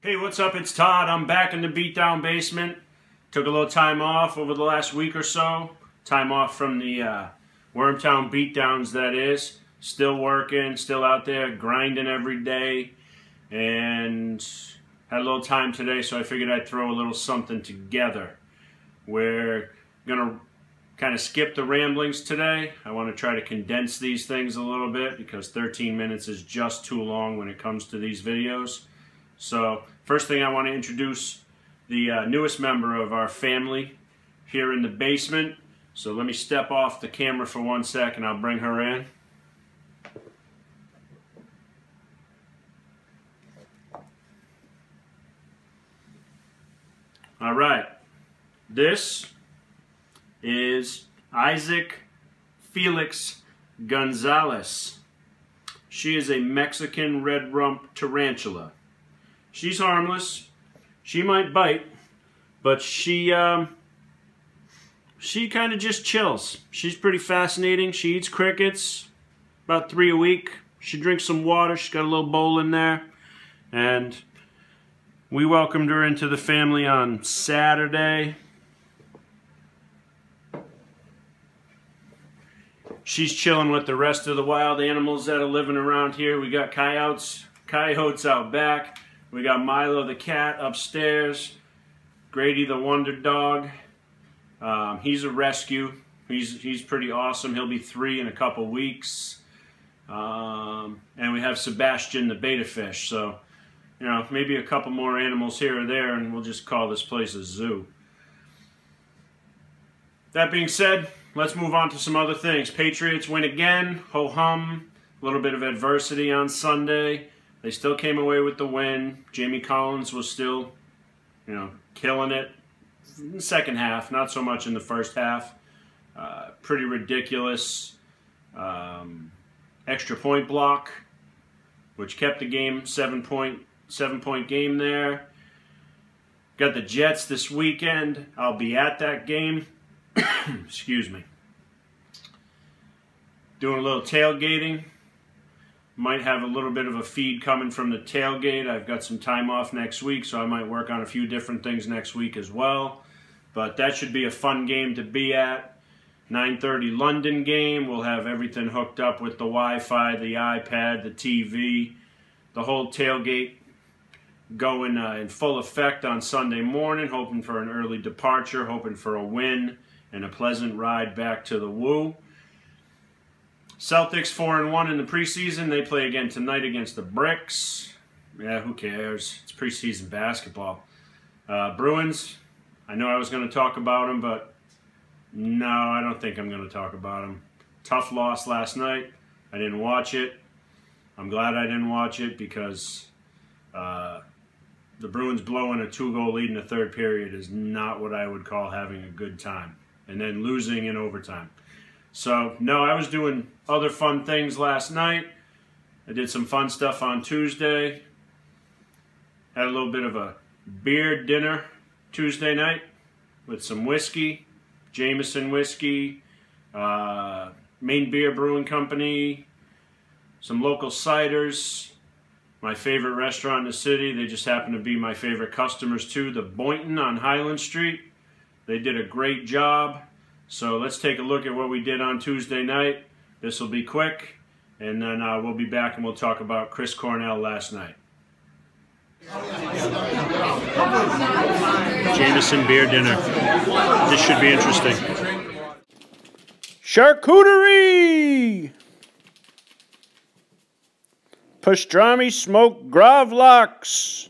Hey, what's up? It's Todd. I'm back in the Beatdown basement. Took a little time off over the last week or so. Time off from the Wormtown Beatdowns, that is. Still working, still out there, grinding every day. And had a little time today, so I figured I'd throw a little something together. We're going to kind of skip the ramblings today. I want to try to condense these things a little bit because 13 minutes is just too long when it comes to these videos. So, first thing I want to introduce the newest member of our family here in the basement. So let me step off the camera for 1 sec and I'll bring her in. All right, this is Isaac Felix Gonzalez. She is a Mexican red rump tarantula. She's harmless. She might bite, but she kind of just chills. She's pretty fascinating. She eats crickets, about 3 a week. She drinks some water. She's got a little bowl in there. And we welcomed her into the family on Saturday. She's chilling with the rest of the wild animals that are living around here. We got coyotes out back. We got Milo the cat upstairs, Grady the wonder dog. He's a rescue. He's pretty awesome. He'll be 3 in a couple weeks. And we have Sebastian the betta fish. So, you know, maybe a couple more animals here or there, and we'll just call this place a zoo. That being said, let's move on to some other things. Patriots win again. Ho-hum. A little bit of adversity on Sunday. They still came away with the win. Jamie Collins was still, you know, killing it in the second half, not so much in the first half. Pretty ridiculous extra point block, which kept the game 7-point game there. Got the Jets this weekend. I'll be at that game. Excuse me. Doing a little tailgating. Might have a little bit of a feed coming from the tailgate. I've got some time off next week, so I might work on a few different things next week as well. But that should be a fun game to be at. 9:30 London game. We'll have everything hooked up with the Wi-Fi, the iPad, the TV, the whole tailgate going in full effect on Sunday morning. Hoping for an early departure, hoping for a win and a pleasant ride back to the Woo. Celtics 4-1 in the preseason. They play again tonight against the Bricks. Yeah, who cares? It's preseason basketball. Bruins, I know I was going to talk about them, but no, I don't think I'm going to talk about them. Tough loss last night. I didn't watch it. I'm glad I didn't watch it because the Bruins blowing a 2-goal lead in the third period is not what I would call having a good time. And then losing in overtime. So, no, I was doing other fun things last night. I did some fun stuff on Tuesday. Had a little bit of a beer dinner Tuesday night with some whiskey, Jameson whiskey, Maine Beer Brewing Company, some local ciders, my favorite restaurant in the city. They just happen to be my favorite customers too, the Boynton on Highland Street. They did a great job. So let's take a look at what we did on Tuesday night. This will be quick, and then we'll be back and we'll talk about Chris Cornell last night. Jameson beer dinner. This should be interesting. Charcuterie! Pastrami smoked gravlax.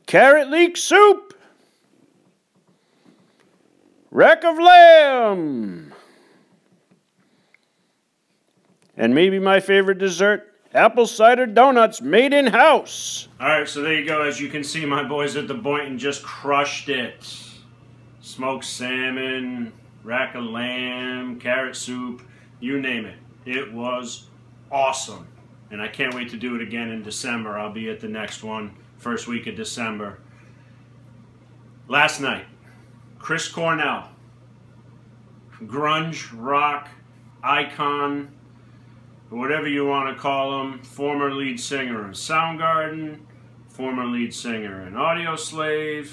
Carrot leek soup. Rack of lamb. And maybe my favorite dessert, apple cider donuts made in-house. Alright, so there you go. As you can see, my boys at the Boynton just crushed it. Smoked salmon, rack of lamb, carrot soup, you name it. It was awesome. And I can't wait to do it again in December. I'll be at the next one, first week of December. Last night, Chris Cornell, grunge rock icon, whatever you want to call him, former lead singer in Soundgarden, former lead singer in Audioslave.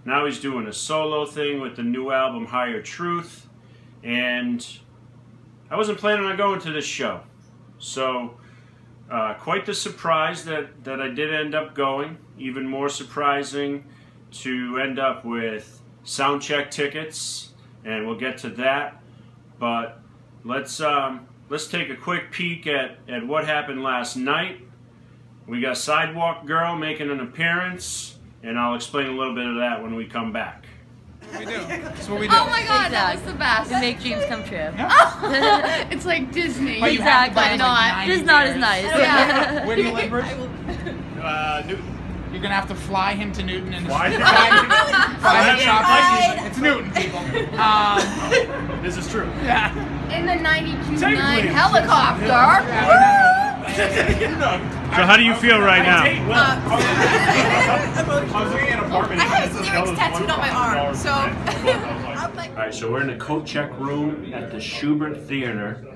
Now he's doing a solo thing with the new album Higher Truth. And I wasn't planning on going to this show. So quite the surprise that I did end up going. Even more surprising to end up with soundcheck tickets, and we'll get to that. But let's take a quick peek at what happened last night. We got Sidewalk Girl making an appearance, and I'll explain a little bit of that when we come back. We do. That's what we do. Oh my god, that was the best. To make dreams come true. Yeah. It's like Disney. But Exactly. But not. Just not as nice. Yeah. Where do you live, Bruce? Newton. You're gonna have to fly him to Newton and Why? fly shopping. It's Newton, people. This is true. Yeah. In the 92-9 Technically, helicopter. So how do you feel right now? I have lyrics tattooed on my arm, so I'm like. Alright, so we're in the coat check room at the Schubert Theater,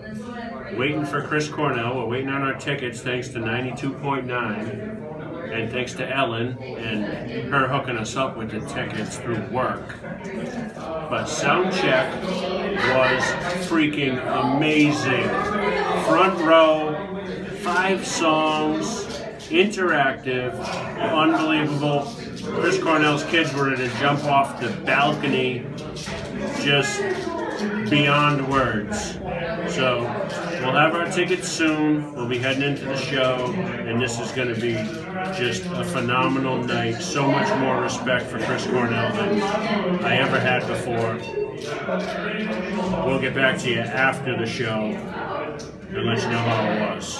waiting for Chris Cornell. We're waiting on our tickets thanks to 92.9, and thanks to Ellen and her hooking us up with the tickets through work. But soundcheck was freaking amazing. Front row, 5 songs, interactive, unbelievable. Chris Cornell's kids were ready to jump off the balcony, just beyond words. So we'll have our tickets soon. We'll be heading into the show, and this is going to be just a phenomenal night. So much more respect for Chris Cornell than I ever had before. We'll get back to you after the show and let you know how it was.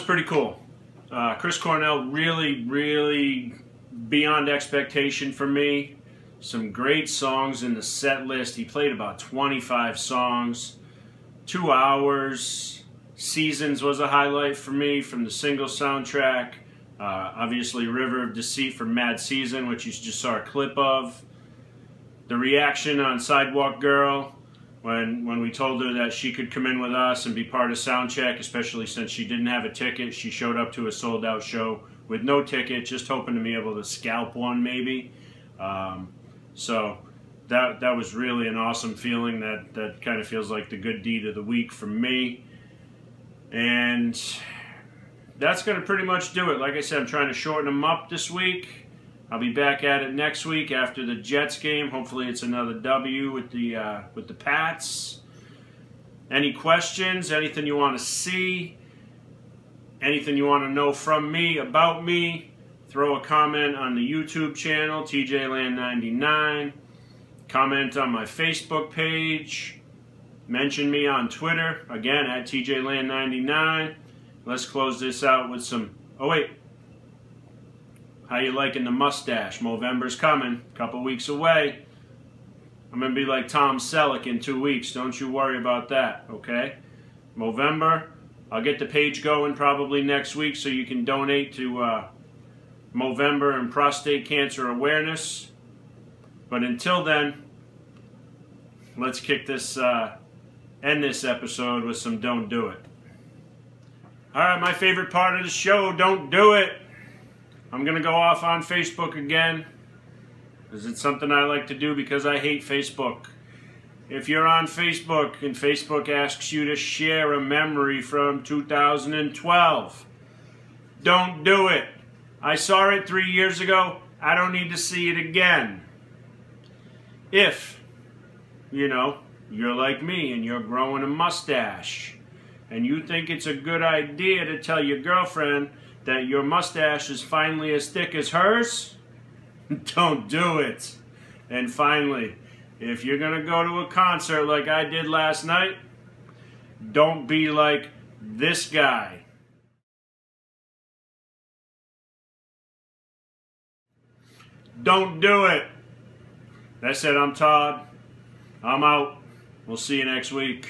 Pretty cool. Chris Cornell really beyond expectation for me. Some great songs in the set list. He played about 25 songs, 2 hours. Seasons was a highlight for me from the single soundtrack. Obviously River of Deceit from Mad Season, which you just saw a clip of. The reaction on Sidewalk Girl when we told her that she could come in with us and be part of Soundcheck, especially since she didn't have a ticket. She showed up to a sold-out show with no ticket, just hoping to be able to scalp one maybe. So that was really an awesome feeling. That kind of feels like the good deed of the week for me. And that's going to pretty much do it. Like I said, I'm trying to shorten them up this week. I'll be back at it next week after the Jets game. Hopefully it's another W with the Pats. Any questions? Anything you want to see? Anything you want to know from me, about me? Throw a comment on the YouTube channel, TJLand99. Comment on my Facebook page. Mention me on Twitter, again, at TJLand99. Let's close this out with some... Oh, wait. How you liking the mustache? Movember's coming. A couple weeks away. I'm going to be like Tom Selleck in 2 weeks. Don't you worry about that, okay? Movember. I'll get the page going probably next week so you can donate to Movember and prostate cancer awareness. But until then, let's kick this, end this episode with some Don't Do It. All right, my favorite part of the show, don't do it. I'm going to go off on Facebook again. Because it's something I like to do because I hate Facebook. If you're on Facebook and Facebook asks you to share a memory from 2012, don't do it. I saw it 3 years ago. I don't need to see it again. If, you're like me and you're growing a mustache and you think it's a good idea to tell your girlfriend that your mustache is finally as thick as hers, don't do it. And finally, if you're going to go to a concert like I did last night, don't be like this guy. Don't do it. That's it. I'm Todd. I'm out. We'll see you next week.